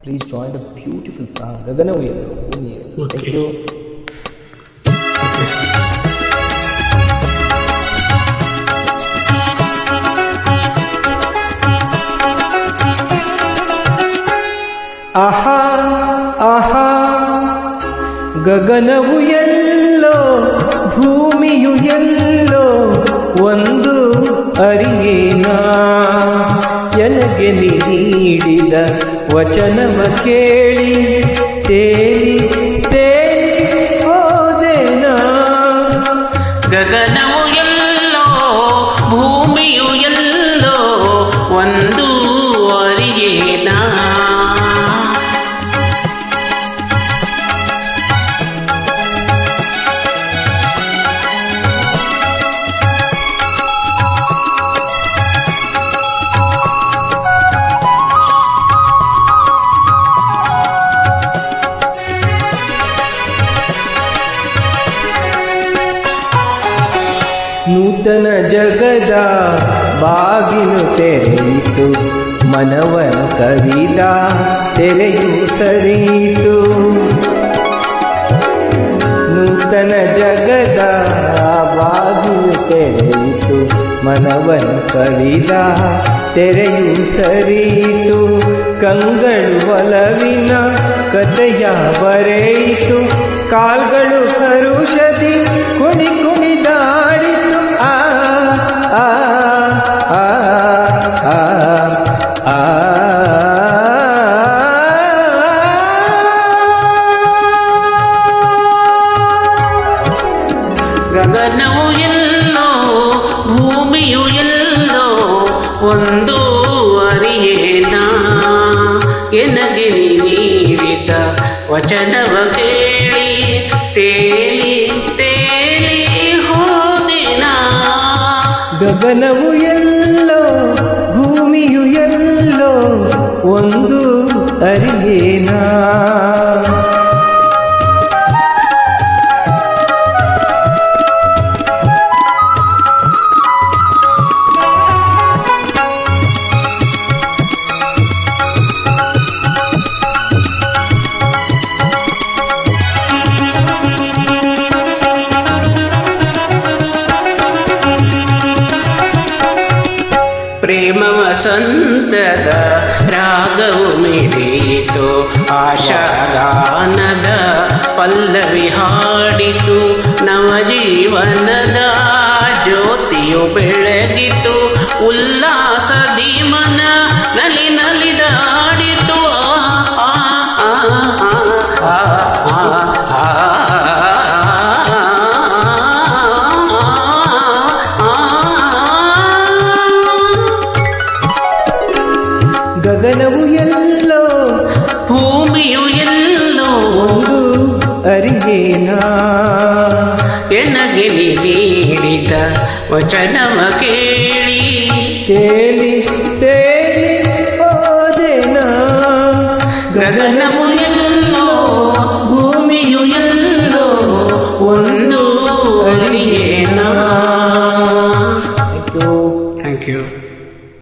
Please join the beautiful song ಗಗನವು ಎಲ್ಲೋ ಭೂಮಿಯು. Thank you. ಆಹಾ ಆಹಾ ಗಗನವು ಎಲ್ಲೋ ಭೂಮಿಯು ಎಲ್ಲೋ ಒಂದು ಅರಿಯೇನಾ ಎನಗೆ ನೀಡಿದ ವಚನವ ಕೇಳಿ ತೇಲಿ ತೇಲಿ ಹೋದೆನಾ. ಗಗನವು ಎಲ್ಲೋ ಭೂಮಿಯು ಎಲ್ಲೋ ಒಂದು ಅರಿಯೇನಾ. ನೂತನ ಜಗದ ಬಾಗಿಲು ತೆರೆಯಿತು, ಮನವನ ಕವಿದ ತೆರೆಯು ಸರಿಯಿತು. ನೂತನ ಜಗದ ಬಾಗಿಲು ತೆರೆಯಿತು, ಮನವನ ಕವಿದ ತೆರೆಯು ಸರಿಯಿತು. ಕಂಗಳು ಒಲವಿನ ಕಥೆಯ ಬರೆಯಿತು, ಕಾಲ್ಗಳು ಹರುಷದಿ ಕುಣಿ ಕುಣಿದಾಡಿತು. ಆ ಆ ಆ ಆ ಆ ಗಗನವು ಎಲ್ಲೋ ಭೂಮಿಯು ಎಲ್ಲೋ ಒಂದು ಅರಿಯೇನಾ. ಎನಗೆ ನೀಡಿದ ವಚನವ ಕೇಳಿ ತೇಲಿ ತೇಲಿ ಹೋದೆನಾ. ಗಗನವು ಎಲ್ಲೋ ಭೂಮಿಯು ಎಲ್ಲೋ ಒಂದು ಅರಿಯೇನಾ. ಪ್ರೇಮ ವಸಂತದ ರಾಗವು ಮಿಡಿಯಿತು, ಆಶಾಗಾನದ ಪಲ್ಲವಿ ಹಾಡಿತು. ನವಜೀವನದ ಜ್ಯೋತಿಯು ಬೆಳಗಿತು, ಉಲ್ಲಾಸದಿ ಮನ ನಲಿ ನಲಿದಾಡಿತು. ಗಗನವು ಎಲ್ಲೋ ಭೂಮಿಯು ಎಲ್ಲೋ ಒಂದು ಅರಿಯೇನಾ. ಎನಗೆ ನೀಡಿದ ವಚನವ ಕೇಳಿ ತೇಲಿ ತೇಲಿ ಹೋದೆನಾ. ಗಗನವು ಎಲ್ಲೋ ಭೂಮಿಯು ಎಲ್ಲೋ ಒಂದು ಅರಿಯೇನಾ.